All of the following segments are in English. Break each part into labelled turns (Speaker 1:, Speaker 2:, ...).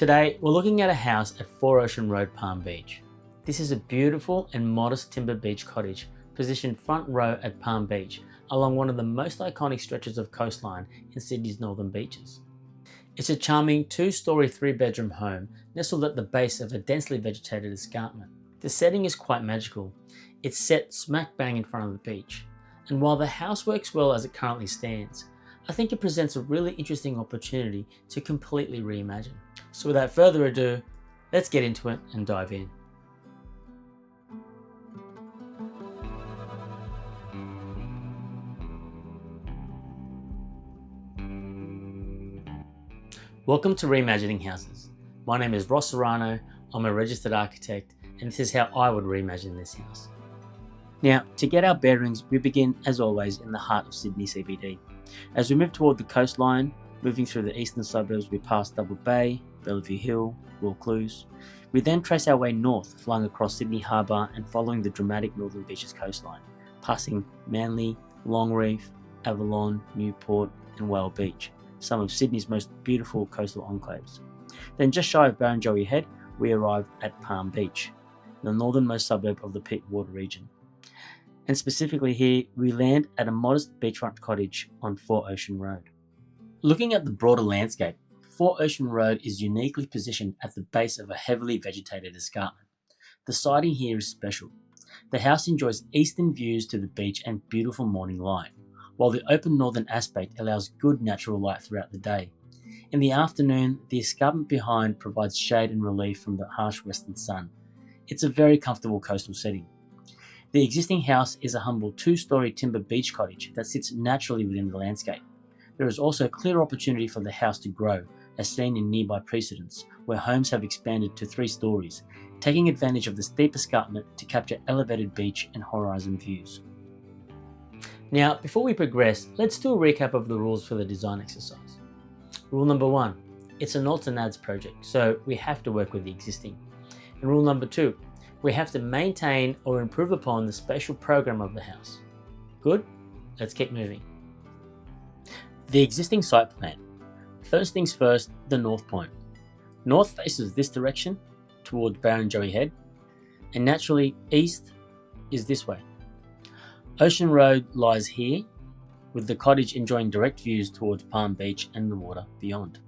Speaker 1: Today, we're looking at a house at 4 Ocean Road, Palm Beach. This is a beautiful and modest timber beach cottage positioned front row at Palm Beach along one of the most iconic stretches of coastline in Sydney's northern beaches. It's a charming 2-storey 3-bedroom home nestled at the base of a densely vegetated escarpment. The setting is quite magical. It's set smack bang in front of the beach, and while the house works well as it currently stands, I think it presents a really interesting opportunity to completely reimagine. So without further ado, let's get into it and dive in. Welcome to Reimagining Houses. My name is Ross Serrano, I'm a registered architect, and this is how I would reimagine this house. Now, to get our bearings, we begin, as always, in the heart of Sydney CBD. As we move toward the coastline, moving through the eastern suburbs, we pass Double Bay, Bellevue Hill, Vaucluse. We then trace our way north, flying across Sydney Harbour and following the dramatic Northern Beaches coastline, passing Manly, Longreef, Avalon, Newport and Whale Beach, some of Sydney's most beautiful coastal enclaves. Then just shy of Barrenjoey Head, we arrive at Palm Beach, the northernmost suburb of the Pittwater region. And specifically here, we land at a modest beachfront cottage on 4 Ocean Road. Looking at the broader landscape, 4 Ocean Road is uniquely positioned at the base of a heavily vegetated escarpment. The siting here is special. The house enjoys eastern views to the beach and beautiful morning light, while the open northern aspect allows good natural light throughout the day. In the afternoon, the escarpment behind provides shade and relief from the harsh western sun. It's a very comfortable coastal setting. The existing house is a humble 2-storey timber beach cottage that sits naturally within the landscape. There is also clear opportunity for the house to grow, as seen in nearby precedents, where homes have expanded to 3 stories, taking advantage of the steep escarpment to capture elevated beach and horizon views. Now, before we progress, let's do a recap of the rules for the design exercise. Rule number 1, it's an odds and ends project, so we have to work with the existing. And rule number 2, we have to maintain or improve upon the spatial program of the house. Good? Let's keep moving. The existing site plan. First things first, the north point. North faces this direction towards Barrenjoey Head, and naturally east is this way. Ocean Road lies here, with the cottage enjoying direct views towards Palm Beach and the water beyond.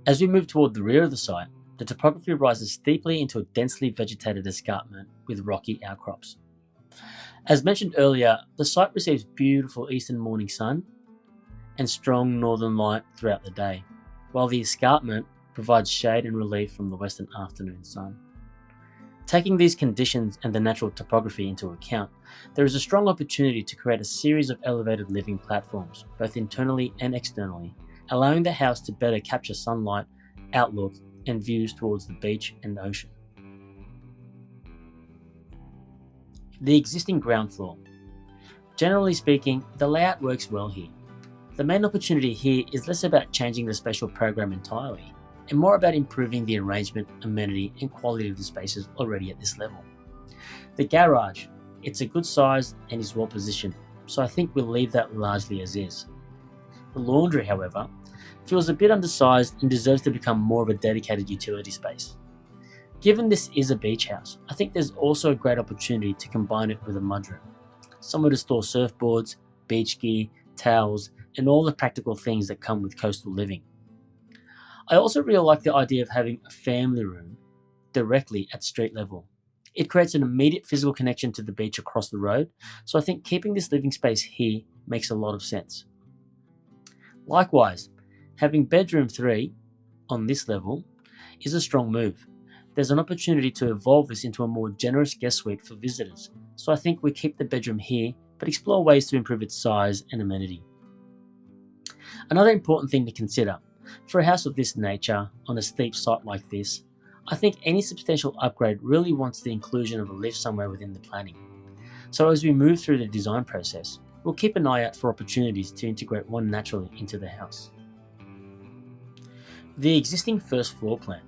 Speaker 1: As we move toward the rear of the site, the topography rises steeply into a densely vegetated escarpment with rocky outcrops. As mentioned earlier, the site receives beautiful eastern morning sun and strong northern light throughout the day, while the escarpment provides shade and relief from the western afternoon sun. Taking these conditions and the natural topography into account, there is a strong opportunity to create a series of elevated living platforms, both internally and externally, allowing the house to better capture sunlight, outlook, and views towards the beach and ocean. The existing ground floor. Generally speaking, the layout works well here. The main opportunity here is less about changing the spatial program entirely, and more about improving the arrangement, amenity, and quality of the spaces already at this level. The garage, it's a good size and is well positioned, so I think we'll leave that largely as is. The laundry, however, feels a bit undersized and deserves to become more of a dedicated utility space. Given this is a beach house, I think there's also a great opportunity to combine it with a mudroom, somewhere to store surfboards, beach gear, towels, and all the practical things that come with coastal living. I also really like the idea of having a family room directly at street level. It creates an immediate physical connection to the beach across the road, so I think keeping this living space here makes a lot of sense. Likewise, having bedroom 3 on this level is a strong move. There's an opportunity to evolve this into a more generous guest suite for visitors, so I think we keep the bedroom here but explore ways to improve its size and amenity. Another important thing to consider, for a house of this nature on a steep site like this, I think any substantial upgrade really wants the inclusion of a lift somewhere within the planning. So as we move through the design process, we'll keep an eye out for opportunities to integrate one naturally into the house. The existing first floor plan.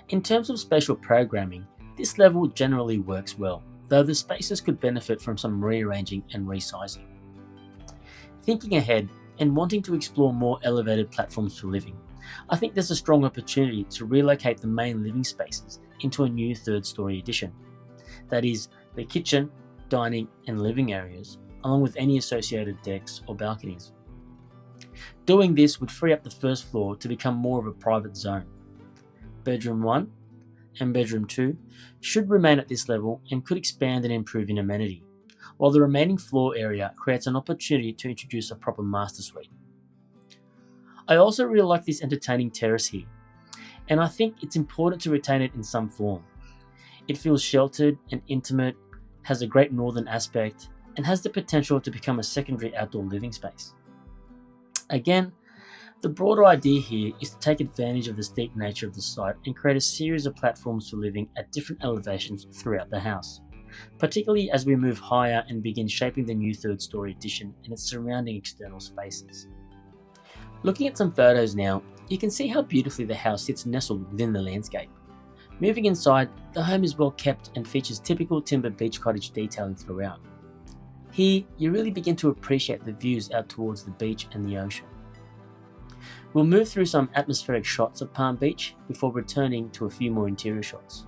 Speaker 1: In terms of spatial programming, this level generally works well, though the spaces could benefit from some rearranging and resizing. Thinking ahead and wanting to explore more elevated platforms for living, I think there's a strong opportunity to relocate the main living spaces into a new third-story addition. That is, the kitchen, dining and living areas, along with any associated decks or balconies. Doing this would free up the first floor to become more of a private zone. Bedroom 1 and Bedroom 2 should remain at this level and could expand and improve in amenity, while the remaining floor area creates an opportunity to introduce a proper master suite. I also really like this entertaining terrace here, and I think it's important to retain it in some form. It feels sheltered and intimate, has a great northern aspect, and has the potential to become a secondary outdoor living space. Again, the broader idea here is to take advantage of the steep nature of the site and create a series of platforms for living at different elevations throughout the house, particularly as we move higher and begin shaping the new third-story addition and its surrounding external spaces. Looking at some photos now, you can see how beautifully the house sits nestled within the landscape. Moving inside, the home is well kept and features typical timber beach cottage detailing throughout. Here, you really begin to appreciate the views out towards the beach and the ocean. We'll move through some atmospheric shots of Palm Beach before returning to a few more interior shots.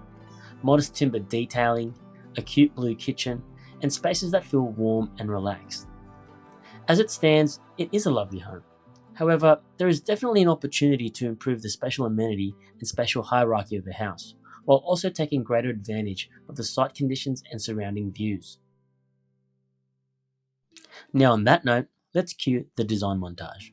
Speaker 1: Modest timber detailing, a cute blue kitchen, and spaces that feel warm and relaxed. As it stands, it is a lovely home. However, there is definitely an opportunity to improve the spatial amenity and spatial hierarchy of the house, while also taking greater advantage of the site conditions and surrounding views. Now on that note, let's cue the design montage.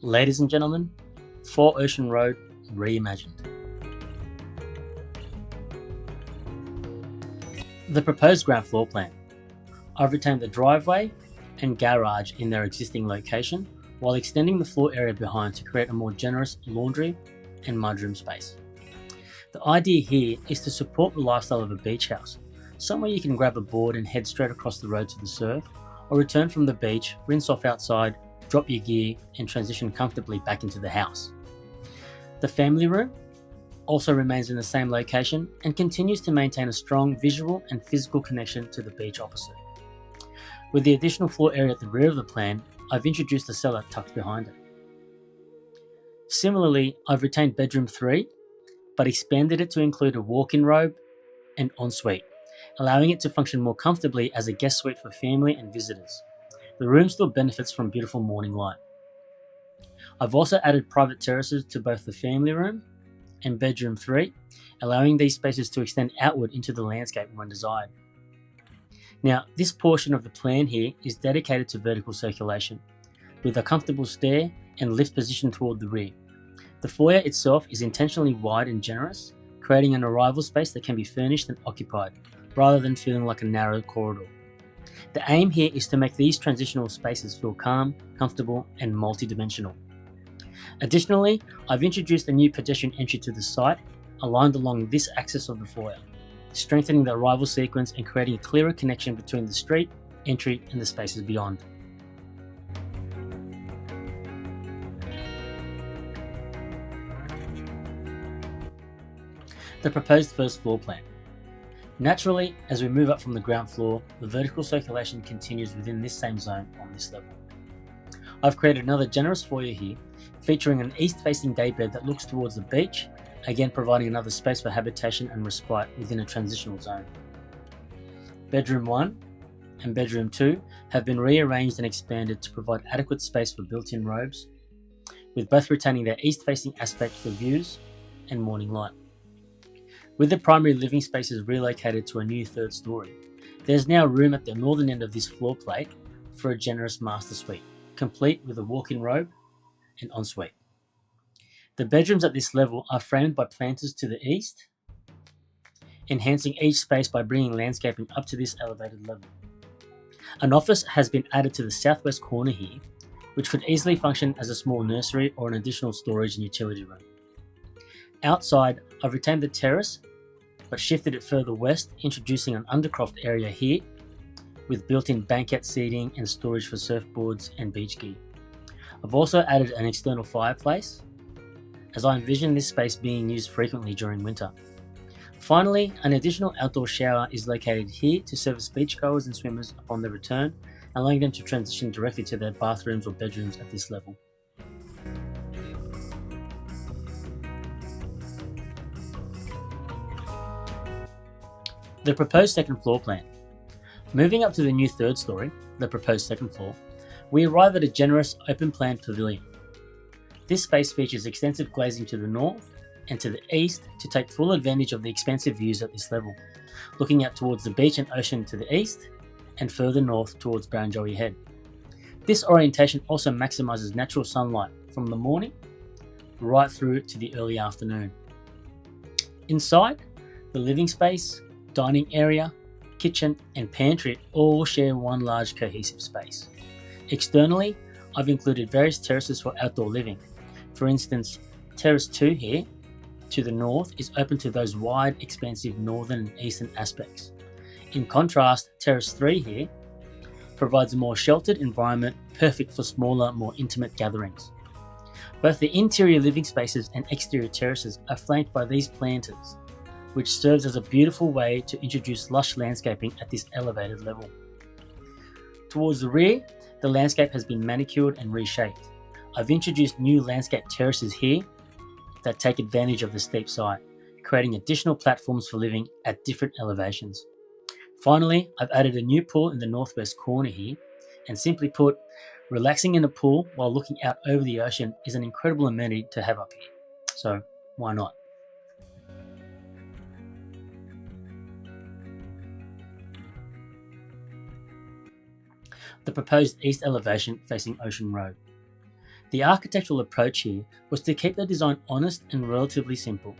Speaker 1: Ladies and gentlemen, 4 Ocean Road Reimagined. The proposed ground floor plan. I've retained the driveway and garage in their existing location while extending the floor area behind to create a more generous laundry and mudroom space. The idea here is to support the lifestyle of a beach house, somewhere you can grab a board and head straight across the road to the surf, or return from the beach, rinse off outside, drop your gear and transition comfortably back into the house. The family room also remains in the same location and continues to maintain a strong visual and physical connection to the beach opposite. With the additional floor area at the rear of the plan, I've introduced a cellar tucked behind it. Similarly, I've retained bedroom 3, but expanded it to include a walk-in robe and ensuite, allowing it to function more comfortably as a guest suite for family and visitors. The room still benefits from beautiful morning light. I've also added private terraces to both the family room and bedroom 3, allowing these spaces to extend outward into the landscape when desired. Now, this portion of the plan here is dedicated to vertical circulation, with a comfortable stair and lift positioned toward the rear. The foyer itself is intentionally wide and generous, creating an arrival space that can be furnished and occupied, rather than feeling like a narrow corridor. The aim here is to make these transitional spaces feel calm, comfortable, and multi-dimensional. Additionally, I've introduced a new pedestrian entry to the site, aligned along this axis of the foyer, strengthening the arrival sequence and creating a clearer connection between the street, entry, and the spaces beyond. The proposed first floor plan. Naturally, as we move up from the ground floor, the vertical circulation continues within this same zone on this level. I've created another generous foyer here, featuring an east-facing daybed that looks towards the beach, again providing another space for habitation and respite within a transitional zone. Bedroom 1 and bedroom 2 have been rearranged and expanded to provide adequate space for built-in robes, with both retaining their east-facing aspect for views and morning light. With the primary living spaces relocated to a new 3rd story, there's now room at the northern end of this floor plate for a generous master suite, complete with a walk-in robe and ensuite. The bedrooms at this level are framed by planters to the east, enhancing each space by bringing landscaping up to this elevated level. An office has been added to the southwest corner here, which could easily function as a small nursery or an additional storage and utility room. Outside, I've retained the terrace, but shifted it further west, introducing an undercroft area here, with built-in banquette seating and storage for surfboards and beach gear. I've also added an external fireplace, as I envision this space being used frequently during winter. Finally, an additional outdoor shower is located here to service beachgoers and swimmers upon their return, allowing them to transition directly to their bathrooms or bedrooms at this level. The proposed second floor plan. Moving up to the new 3rd story, the proposed 2nd floor, we arrive at a generous open-plan pavilion. This space features extensive glazing to the north and to the east to take full advantage of the expansive views at this level, looking out towards the beach and ocean to the east and further north towards Barrenjoey Head. This orientation also maximises natural sunlight from the morning right through to the early afternoon. Inside, the living space, dining area, kitchen and pantry all share one large cohesive space. Externally, I've included various terraces for outdoor living. For instance, Terrace 2 here to the north is open to those wide, expansive northern and eastern aspects. In contrast, Terrace 3 here provides a more sheltered environment, perfect for smaller, more intimate gatherings. Both the interior living spaces and exterior terraces are flanked by these planters, which serves as a beautiful way to introduce lush landscaping at this elevated level. Towards the rear, the landscape has been manicured and reshaped. I've introduced new landscape terraces here that take advantage of the steep side, creating additional platforms for living at different elevations. Finally, I've added a new pool in the northwest corner here, and simply put, relaxing in a pool while looking out over the ocean is an incredible amenity to have up here. So, why not? The proposed east elevation facing Ocean Road. The architectural approach here was to keep the design honest and relatively simple,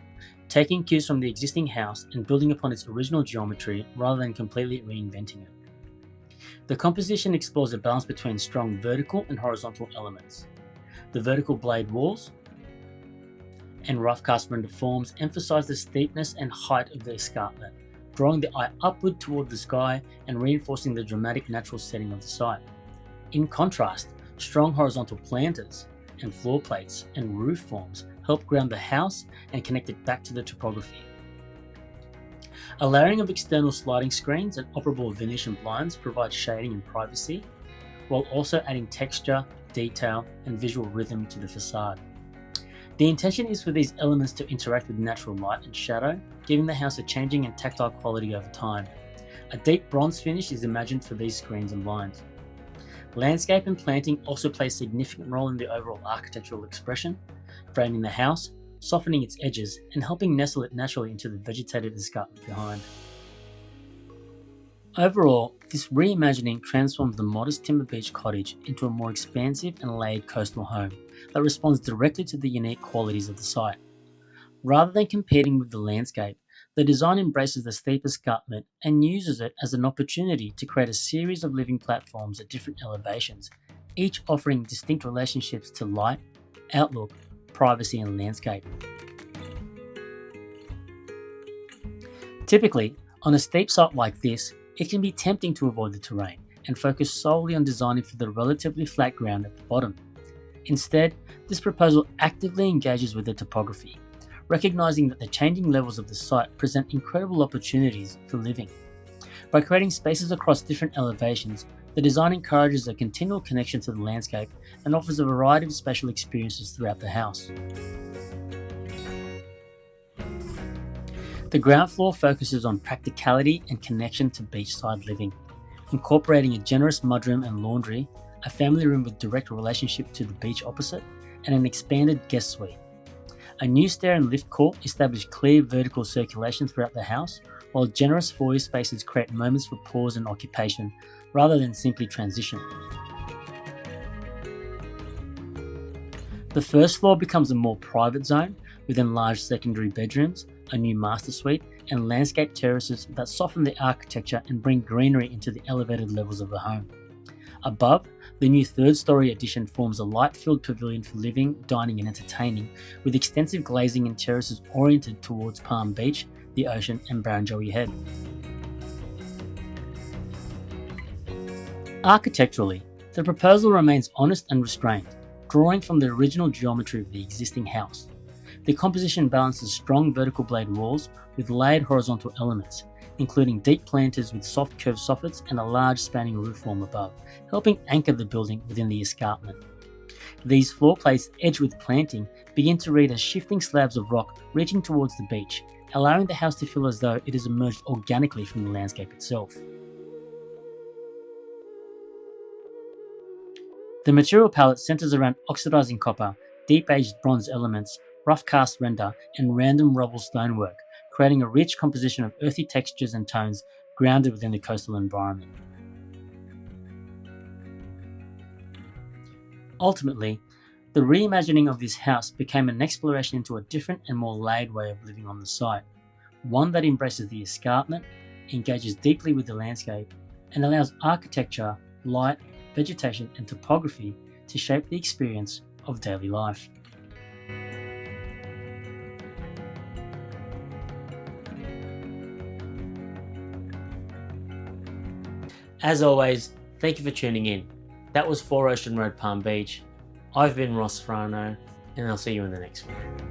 Speaker 1: taking cues from the existing house and building upon its original geometry rather than completely reinventing it. The composition explores a balance between strong vertical and horizontal elements. The vertical blade walls and rough cast render forms emphasize the steepness and height of the escarpment, drawing the eye upward toward the sky and reinforcing the dramatic natural setting of the site. In contrast, strong horizontal planters and floor plates and roof forms help ground the house and connect it back to the topography. A layering of external sliding screens and operable Venetian blinds provides shading and privacy, while also adding texture, detail, and visual rhythm to the facade. The intention is for these elements to interact with natural light and shadow, giving the house a changing and tactile quality over time. A deep bronze finish is imagined for these screens and blinds. Landscape and planting also play a significant role in the overall architectural expression, framing the house, softening its edges, and helping nestle it naturally into the vegetated escarpment behind. Overall, this reimagining transforms the modest timber beach cottage into a more expansive and layered coastal home that responds directly to the unique qualities of the site. Rather than competing with the landscape, the design embraces the steep escarpment and uses it as an opportunity to create a series of living platforms at different elevations, each offering distinct relationships to light, outlook, privacy, and landscape. Typically, on a steep site like this, it can be tempting to avoid the terrain and focus solely on designing for the relatively flat ground at the bottom. Instead, this proposal actively engages with the topography, recognizing that the changing levels of the site present incredible opportunities for living. By creating spaces across different elevations, the design encourages a continual connection to the landscape and offers a variety of spatial experiences throughout the house. The ground floor focuses on practicality and connection to beachside living, incorporating a generous mudroom and laundry, a family room with direct relationship to the beach opposite, and an expanded guest suite. A new stair and lift court establish clear vertical circulation throughout the house, while generous foyer spaces create moments for pause and occupation rather than simply transition. The first floor becomes a more private zone with enlarged secondary bedrooms, a new master suite, and landscape terraces that soften the architecture and bring greenery into the elevated levels of the home. Above, the new third-story addition forms a light-filled pavilion for living, dining, and entertaining, with extensive glazing and terraces oriented towards Palm Beach, the ocean, and Barrenjoey Head. Architecturally, the proposal remains honest and restrained, drawing from the original geometry of the existing house. The composition balances strong vertical blade walls with layered horizontal elements, including deep planters with soft curved soffits and a large spanning roof form above, helping anchor the building within the escarpment. These floor plates, edged with planting, begin to read as shifting slabs of rock reaching towards the beach, allowing the house to feel as though it has emerged organically from the landscape itself. The material palette centers around oxidizing copper, deep-aged bronze elements, rough cast render, and random rubble stonework, creating a rich composition of earthy textures and tones grounded within the coastal environment. Ultimately, the reimagining of this house became an exploration into a different and more layered way of living on the site, one that embraces the escarpment, engages deeply with the landscape, and allows architecture, light, vegetation, and topography to shape the experience of daily life. As always, thank you for tuning in. That was 4 Ocean Road, Palm Beach. I've been Ross Frano, and I'll see you in the next one.